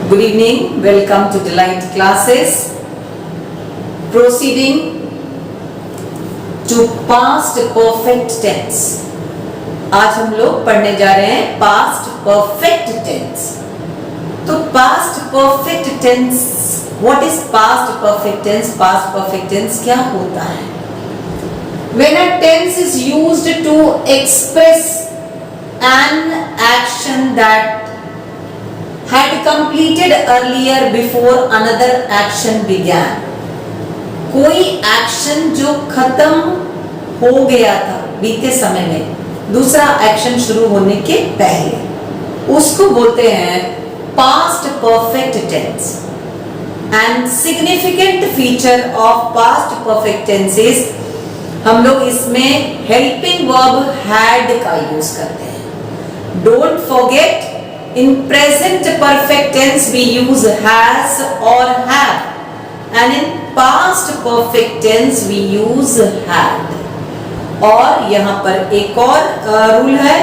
Good evening, welcome to Delight Classes. Proceeding to past perfect tense. आज हम लोग पढ़ने जा रहे हैं past perfect tense. तो past perfect tense, what is past perfect tense? Past perfect tense क्या होता है? When a tense is used to express an action that had completed earlier before another action began. कोई action जो खत्म हो गया था बीते समय में दूसरा एक्शन शुरू होने के पहले, उसको बोलते हैं past perfect tense. And significant feature of past perfect tense is हम लोग इसमें helping verb had का यूज करते हैं. Don't forget, in present perfect tense we use has or have, and in past perfect tense we use had. और यहाँ पर एक और रूल है,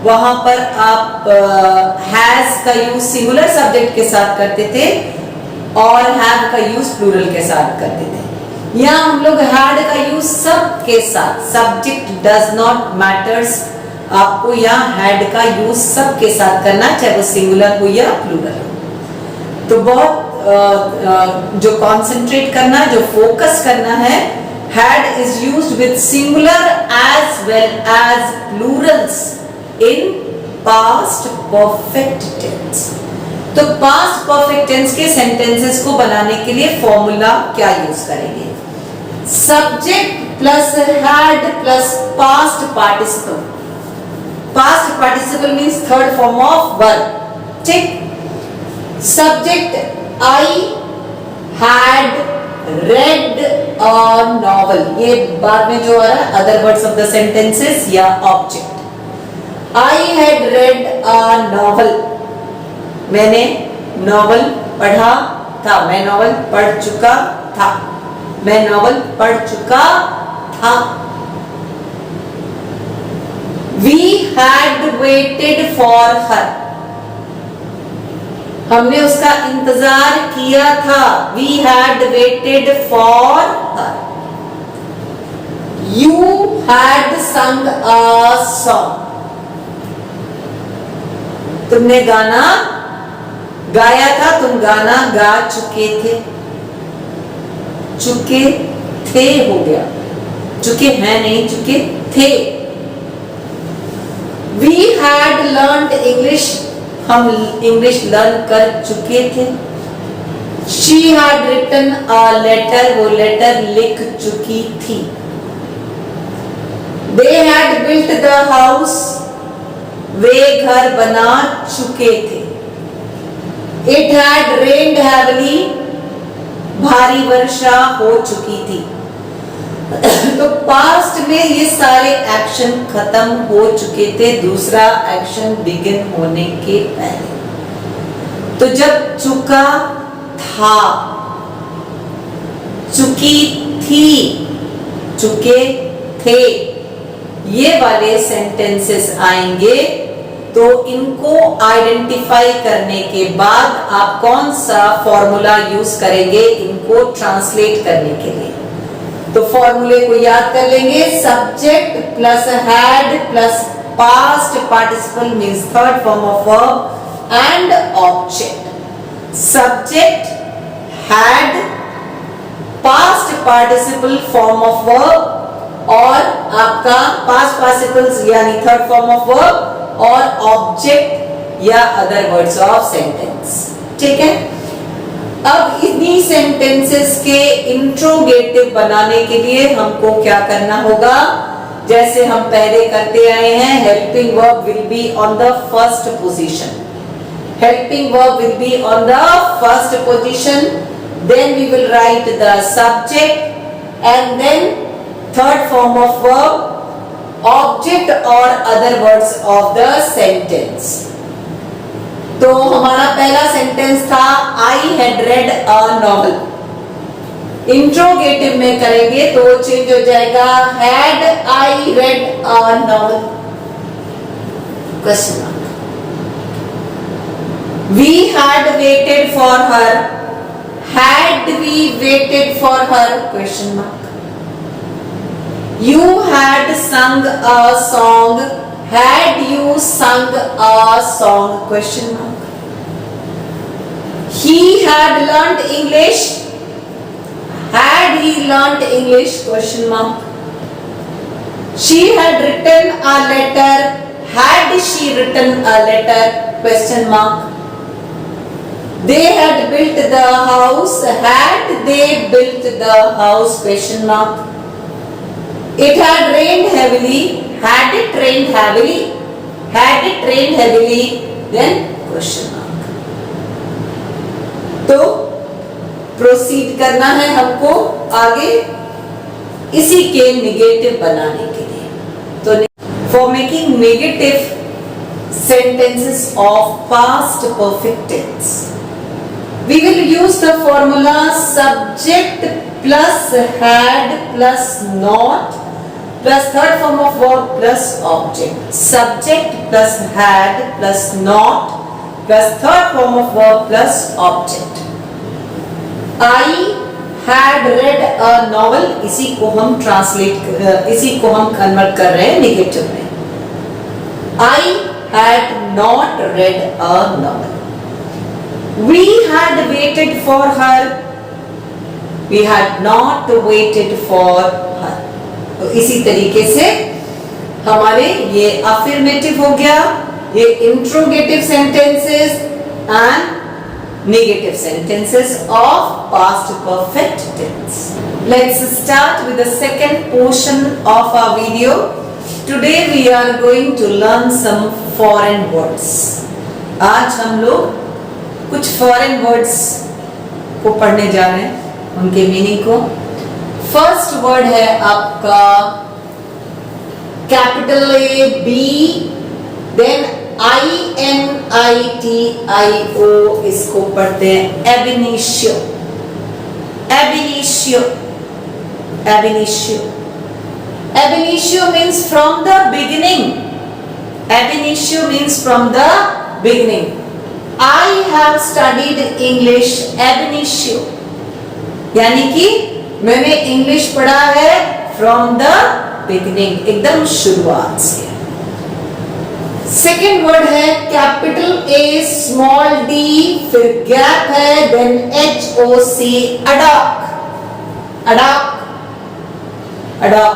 वहां पर आप has का यूज सिंगुलर सब्जेक्ट के साथ करते थे और have का यूज प्लूरल के साथ करते थे. यहाँ हम लोग had का यूज सब के साथ, सब्जेक्ट डज नॉट मैटर्स, आपको यहाँ हैड का यूज सब के साथ करना, चाहे वो सिंगुलर हो या प्लूरल हो. तो बहुत जो कंसंट्रेट करना, जो फोकस करना है, had is used with singular as well as plurals in past perfect tense. तो पास्ट परफेक्ट टेंस के सेंटेंसेस को बनाने के लिए फॉर्मूला क्या यूज करेंगे? Subject plus had plus past participle. Past participle means third form of verb. ठीक. Subject, I had read a novel. ये बाद में जो आ रहा है other words of the sentences या object. I had read a novel. मैंने novel पढ़ा था. मैं novel पढ़ चुका था. मैं novel पढ़ चुका था. We had waited for her. हमने उसका इंतजार किया था. We had waited for her. You had sung a song. तुमने गाना गाया था. तुम गाना गा चुके थे. चुके थे हो गया. चुके हैं नहीं, चुके थे. We had learned English. हम इंग्लिश लर्न कर चुके थे. She had written a letter. वो लेटर लिख चुकी थी. They had built the house. वे घर बना चुके थे. It had rained heavily. भारी वर्षा हो चुकी थी. तो पास्ट में ये सारे एक्शन खत्म हो चुके थे दूसरा एक्शन बिगिन होने के पहले. तो जब चुका था, चुकी थी, चुके थे, ये वाले सेंटेंसेस आएंगे. तो इनको आइडेंटिफाई करने के बाद आप कौन सा फॉर्मूला यूज करेंगे इनको ट्रांसलेट करने के लिए? तो फॉर्मूले को याद कर लेंगे. Subject plus had plus past participle means third form of verb and object. Subject, had, past participle form of verb और आपका पास्ट पार्टिसिपल्स यानी थर्ड फॉर्म ऑफ वर्ब और ऑब्जेक्ट या अदर वर्ड्स ऑफ सेंटेंस. ठीक है. अब इन्हीं sentences के इंट्रोगेटिव बनाने के लिए हमको क्या करना होगा? जैसे हम पहले करते आए हैं, helping verb will be on the first position. Helping verb will be on the first position. Then we will write the subject and then third form of verb, object और other words of the sentence. तो हमारा पहला sentence था I had read a novel. Interrogative में करेंगे तो change हो जाएगा had I read a novel. Question mark. We had waited for her. Had we waited for her? Question mark. You had sung a song. Had you sung a song? Question mark. He had learnt English. Had he learnt English? Question mark. She had written a letter. Had she written a letter? Question mark. They had built the house. Had they built the house? Question mark. It had rained heavily. Had it rained heavily? Had it rained heavily? Then question mark. तो proceed करना है हमको आगे इसी के negative बनाने के लिए. तो for making negative sentences of past perfect tense, we will use the formula subject plus had plus not plus third form of verb plus object. Subject plus had plus not plus third form of verb plus object. I had read a novel. इसी को हम convert कर रहे हैं negative में. I had not read a novel. We had waited for her. We had not waited for her. तो इसी तरीके से हमारे ये अफर्मेटिव हो गया, ये interrogative sentences and negative sentences of past perfect tense. Let's start with the second portion of our video. Today we are going to learn some foreign words. आज हम लोग कुछ foreign words को पढ़ने जा रहे हैं, उनके मीनिंग को. फर्स्ट वर्ड है आपका capital A B then INITIO, इसको पढ़ते हैं ab initio. Ab initio ab initio ab initio means from the beginning. Ab initio means from the beginning. I have studied English ab initio, यानी कि मैंने इंग्लिश पढ़ा है फ्रॉम द बिगिनिंग, एकदम शुरुआत से. सेकेंड वर्ड है कैपिटल A स्मॉल d फिर गैप है then HOC ad hoc. Ad hoc ad hoc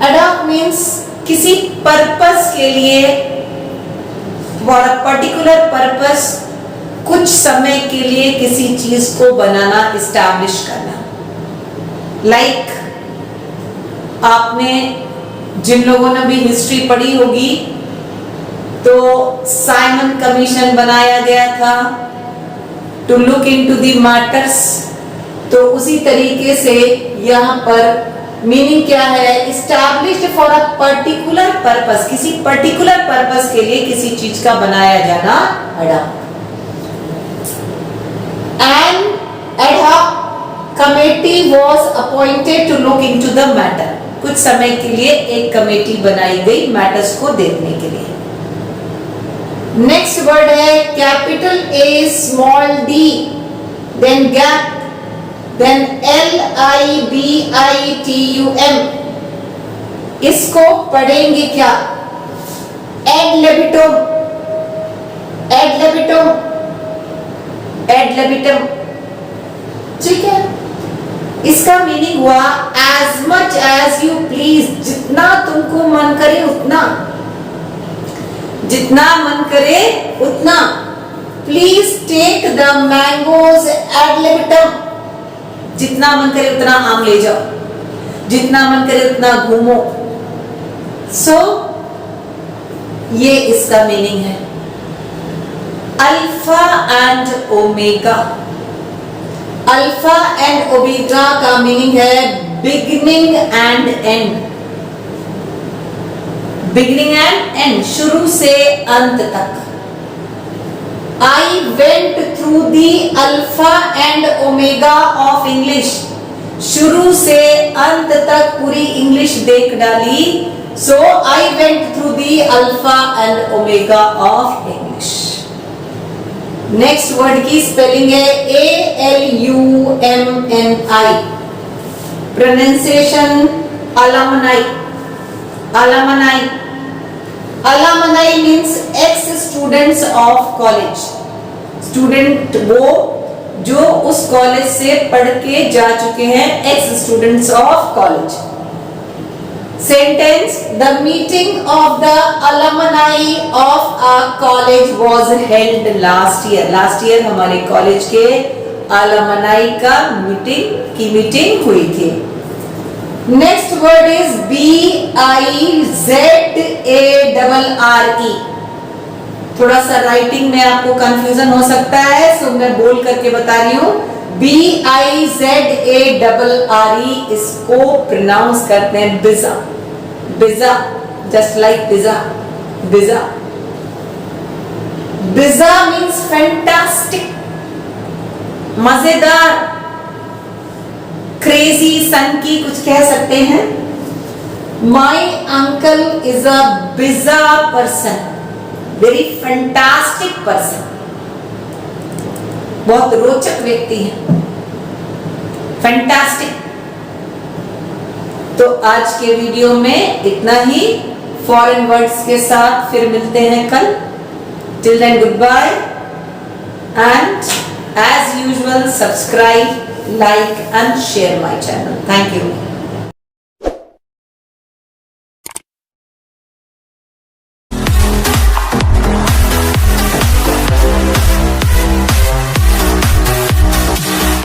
ad hoc means किसी पर्पस के लिए, फॉर अ पर्टिकुलर पर्पस, कुछ समय के लिए किसी चीज को बनाना, इस्टैब्लिश करना. लाइक आपने जिन लोगों ने भी हिस्ट्री पढ़ी होगी तो साइमन कमीशन बनाया गया था to look into the matters. तो उसी तरीके से यहाँ पर मीनिंग क्या है, established for a particular purpose, किसी पर्टिकुलर पर्पस के लिए किसी चीज का बनाया जाना. An ad hoc committee was appointed to look into the matter. कुछ समय के लिए एक कमेटी बनाई गई मैटर्स को देखने के लिए. नेक्स्ट वर्ड है capital A small d then gap then LIBITUM. इसको पढ़ेंगे क्या, ad libitum. Ad libitum ad libitum, ठीक है. इसका मीनिंग हुआ as much as you please, जितना तुमको मन करे उतना, जितना मन करे उतना. Please take the mangoes ad libitum. जितना मन करे उतना आम ले जाओ, जितना मन करे उतना घूमो. सो ये इसका मीनिंग है. Alpha and omega. Alpha and omega का मीनिंग है beginning and and. Beginning and and, शुरू से अंत तक. I went through the alpha and omega of English. शुरू से अंत तक पूरी इंग्लिश देख डाली. So I went through the alpha and omega of English. Next word की स्पेलिंग है ALUMNI, pronunciation alumni. alumni alumni means ex students of college. Student वो जो उस कॉलेज से पढ़ के जा चुके हैं, x students of college. Sentence, the meeting of the alumni of a college was held last year. Last year हमारे कॉलेज के alumni का मीटिंग हुई थी. Next word is BIZARRE. थोड़ा सा राइटिंग में आपको कंफ्यूजन हो सकता है, सो मैं बोल करके बता रही हूं. BIZARRE, इसको प्रोनाउंस करते हैं बिजा. बिजा, जस्ट लाइक पिज्जा. बिजा. बिजा मीन्स फैंटास्टिक, मजेदार, क्रेजी, सन की कुछ कह सकते हैं. माई अंकल इज अ बिजा पर्सन, वेरी फैंटास्टिक पर्सन, बहुत रोचक व्यक्ति है, फैंटास्टिक. तो आज के वीडियो में इतना ही. फॉरेन वर्ड्स के साथ फिर मिलते हैं कल. Till then goodbye, and as usual subscribe, like and share my channel. Thank you.